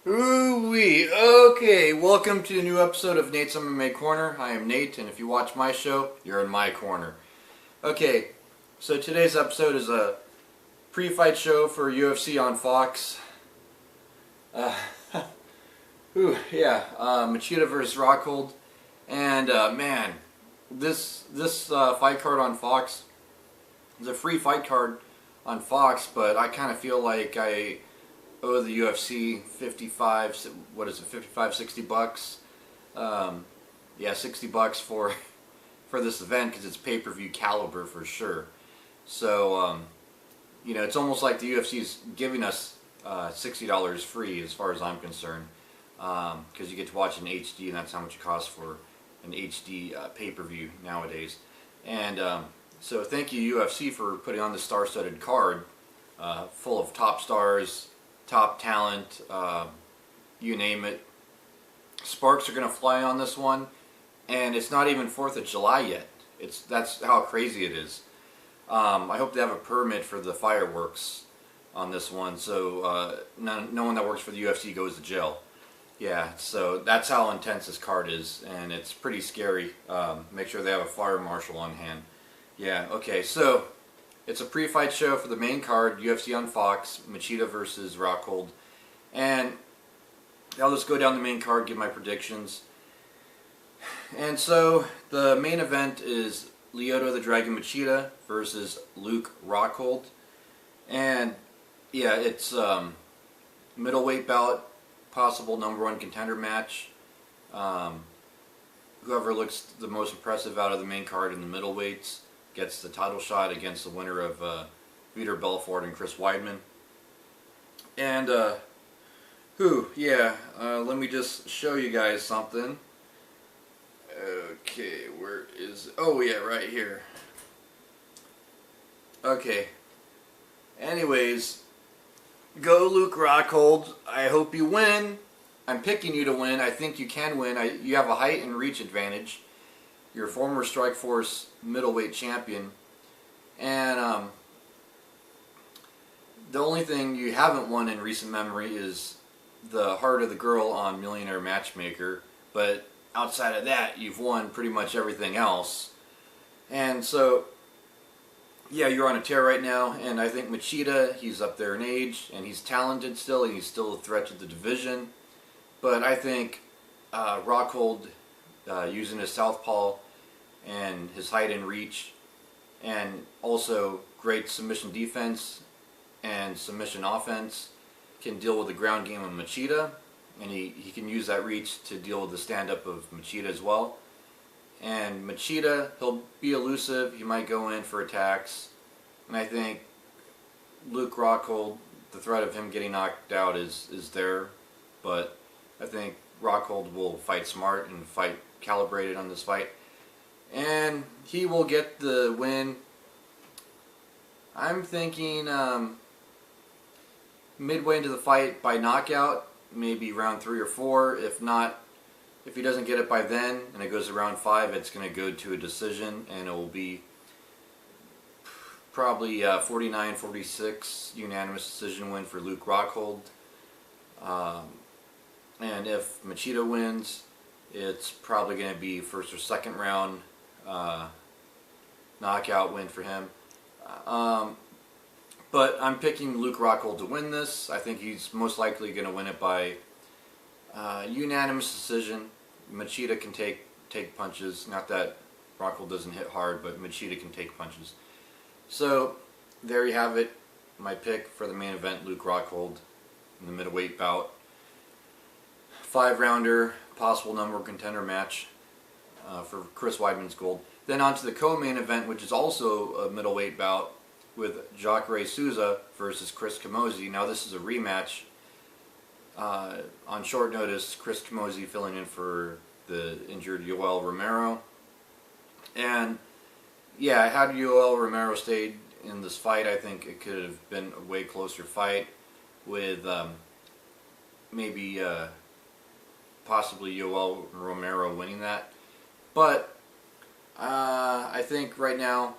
Ooh-wee. Okay, welcome to a new episode of Nate's MMA Corner. I am Nate, and if you watch my show, you're in my corner. Okay, so today's episode is a pre-fight show for UFC on Fox. Uh, Machida versus Rockhold. And, man, this fight card on Fox is a free fight card on Fox, but I kind of feel like I owe the UFC 55, what is it, 55, 60 bucks? Yeah, 60 bucks for this event because it's pay-per-view caliber for sure. So, it's almost like the UFC is giving us $60 free as far as I'm concerned, because you get to watch it in HD, and that's how much it costs for an HD pay-per-view nowadays. And so thank you UFC for putting on the star-studded card full of top stars, top talent, you name it. Sparks are going to fly on this one, and it's not even 4th of July yet. That's how crazy it is. I hope they have a permit for the fireworks on this one, so no one that works for the UFC goes to jail. Yeah, so that's how intense this card is, and it's pretty scary. Make sure they have a fire marshal on hand. Yeah, okay, so it's a pre-fight show for the main card, UFC on Fox, Machida versus Rockhold. And I'll just go down the main card, give my predictions. And so the main event is Lyoto the Dragon Machida versus Luke Rockhold. And yeah, it's middleweight bout, possible #1 contender match. Whoever looks the most impressive out of the main card in the middleweights gets the title shot against the winner of Vitor Belfort and Chris Weidman. And let me just show you guys something. Okay, where is it? Oh yeah, right here. Okay. Anyways, go Luke Rockhold. I hope you win. I'm picking you to win. I think you can win. You have a height and reach advantage. You're a former Strikeforce middleweight champion. And the only thing you haven't won in recent memory is the Heart of the Girl on Millionaire Matchmaker. But outside of that, you've won pretty much everything else. And so, yeah, you're on a tear right now. And I think Machida, he's up there in age, and he's talented still, and he's still a threat to the division. But I think Rockhold, using his southpaw and his height and reach, and also great submission defense and submission offense, can deal with the ground game of Machida, and he can use that reach to deal with the stand-up of Machida as well. And Machida, he'll be elusive, he might go in for attacks, and I think Luke Rockhold, the threat of him getting knocked out is there, but I think Rockhold will fight smart and fight calibrated on this fight, and he will get the win. I'm thinking midway into the fight by knockout, maybe round 3 or 4. If not, if he doesn't get it by then and it goes to round 5, it's going to go to a decision, and it will be probably 49-46 unanimous decision win for Luke Rockhold. And if Machida wins, it's probably going to be first or second round knockout win for him. But I'm picking Luke Rockhold to win this. I think he's most likely going to win it by unanimous decision. Machida can take punches. Not that Rockhold doesn't hit hard, but Machida can take punches. So there you have it. My pick for the main event, Luke Rockhold in the middleweight bout. 5-rounder, possible #1 contender match for Chris Weidman's gold. Then on to the co-main event, which is also a middleweight bout with Jacare Souza versus Chris Camozzi. Now this is a rematch. On short notice, Chris Camozzi filling in for the injured Yoel Romero. And yeah, had Yoel Romero stayed in this fight, I think it could have been a way closer fight with maybe possibly Yoel Romero winning that. But I think right now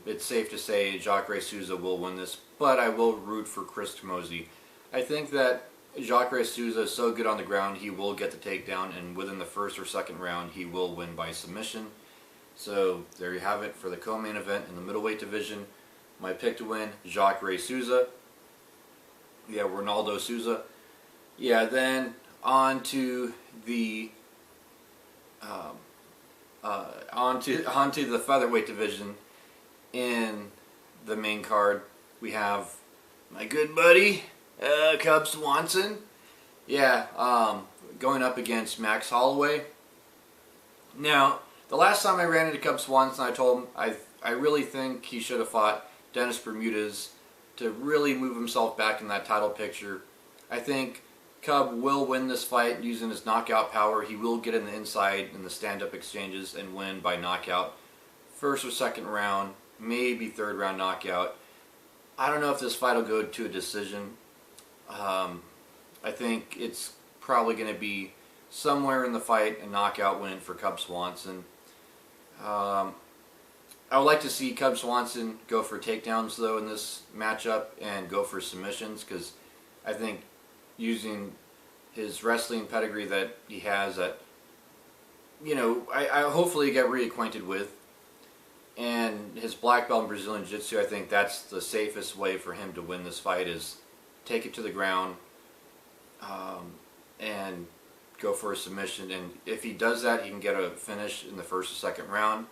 it's safe to say Jacare Souza will win this, but I will root for Chris Camozzi. I think that Jacare Souza is so good on the ground, he will get the takedown, and within the first or second round, he will win by submission. So there you have it for the co-main event in the middleweight division. My pick to win, Jacare Souza. Yeah, Ronaldo Souza. Yeah, then on to the onto the featherweight division. In the main card, we have my good buddy Cub Swanson. Yeah, going up against Max Holloway. Now, the last time I ran into Cub Swanson, I told him I really think he should have fought Dennis Bermudez to really move himself back in that title picture. I think Cub will win this fight using his knockout power. He will get in the inside in the stand-up exchanges and win by knockout. First or second round, maybe third round knockout. I don't know if this fight will go to a decision. I think it's probably going to be somewhere in the fight a knockout win for Cub Swanson. I would like to see Cub Swanson go for takedowns though in this matchup and go for submissions, because I think using his wrestling pedigree that he has, that I hopefully get reacquainted with, and his black belt in Brazilian Jiu-Jitsu, I think that's the safest way for him to win this fight, is take it to the ground and go for a submission. And if he does that, he can get a finish in the first or second round.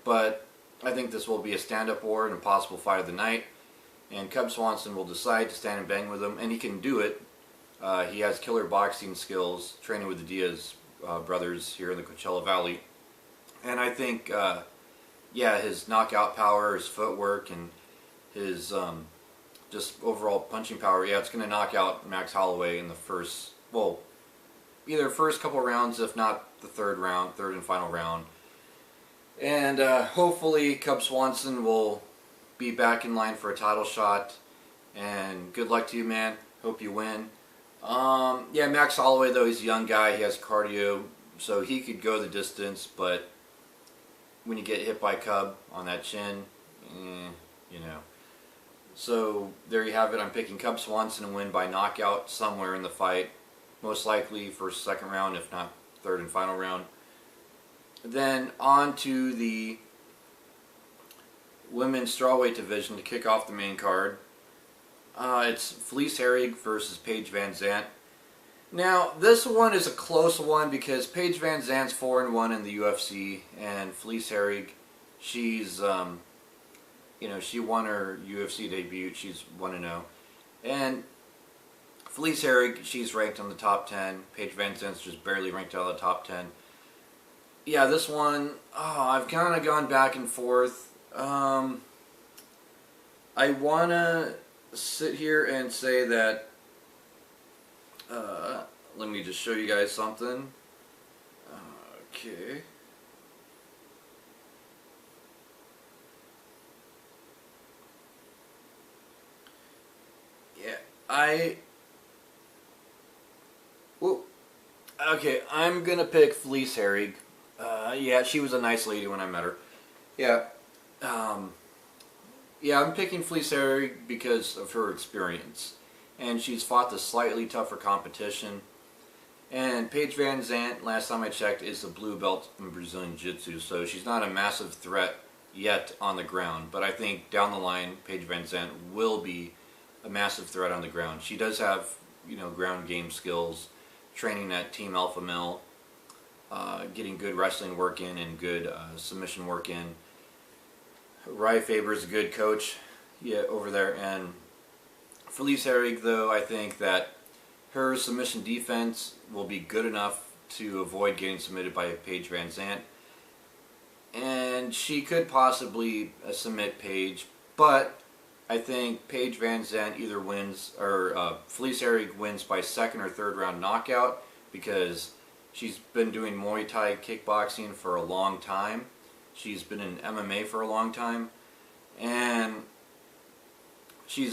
But I think this will be a stand-up war and a possible fight of the night. And Cub Swanson will decide to stand and bang with him, and he can do it. He has killer boxing skills, training with the Diaz brothers here in the Coachella Valley. And I think, his knockout power, his footwork, and his just overall punching power, it's going to knock out Max Holloway in the first, either first couple rounds, if not the third and final round. And hopefully Cub Swanson will be back in line for a title shot. And good luck to you, man. Hope you win. Max Holloway, though, he's a young guy. He has cardio, so he could go the distance. But when you get hit by Cub on that chin, So there you have it. I'm picking Cub Swanson to win by knockout somewhere in the fight. Most likely first, second round, if not third and final round. Then on to the women's strawweight division to kick off the main card. It's Felice Herrig versus Paige Van Zandt. Now, this one is a close one because Paige Van Zandt's 4-1 in the UFC, and Felice Herrig, she's, she won her UFC debut. She's 1-0. And Felice Herrig, she's ranked on the top 10. Paige Van Zandt's just barely ranked out of the top 10. Yeah, this one, I've kind of gone back and forth. I want to sit here and say that, let me just show you guys something. Okay. Yeah, okay, I'm gonna pick Felice Herrig. She was a nice lady when I met her. I'm picking Felice Herrig because of her experience. And she's fought the slightly tougher competition. And Paige Van Zandt, last time I checked, is a blue belt in Brazilian Jiu-Jitsu, so she's not a massive threat yet on the ground. But I think down the line, Paige Van Zandt will be a massive threat on the ground. She does have, ground game skills, training at Team Alpha Male, getting good wrestling work in and good submission work in. Rye Faber is a good coach over there. And Felice Herrig, though, I think that her submission defense will be good enough to avoid getting submitted by Paige Van Zandt. And she could possibly submit Paige, but I think Paige Van Zandt either wins, or Felice Herrig wins by second or third round knockout, because she's been doing Muay Thai kickboxing for a long time. She's been in MMA for a long time, and she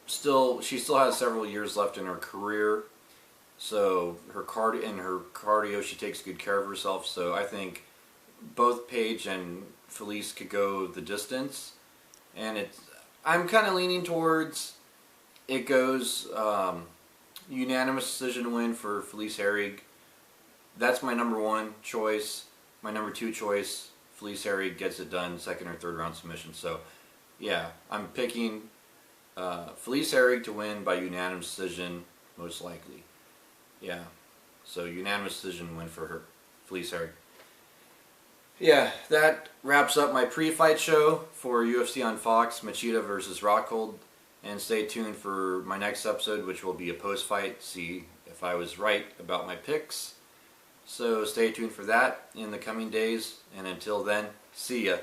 still has several years left in her career. So her cardio, she takes good care of herself. So I think both Paige and Felice could go the distance, and I'm kind of leaning towards it goes unanimous decision win for Felice Herrig. That's my number 1 choice. My number 2 choice, Felice Herrig gets it done, 2nd or 3rd round submission. So, yeah, I'm picking Felice Herrig to win by unanimous decision, most likely. Yeah, so unanimous decision win for her, Felice Herrig. Yeah, that wraps up my pre-fight show for UFC on Fox, Machida versus Rockhold. And stay tuned for my next episode, which will be a post-fight, see if I was right about my picks. So stay tuned for that in the coming days, and until then, see ya.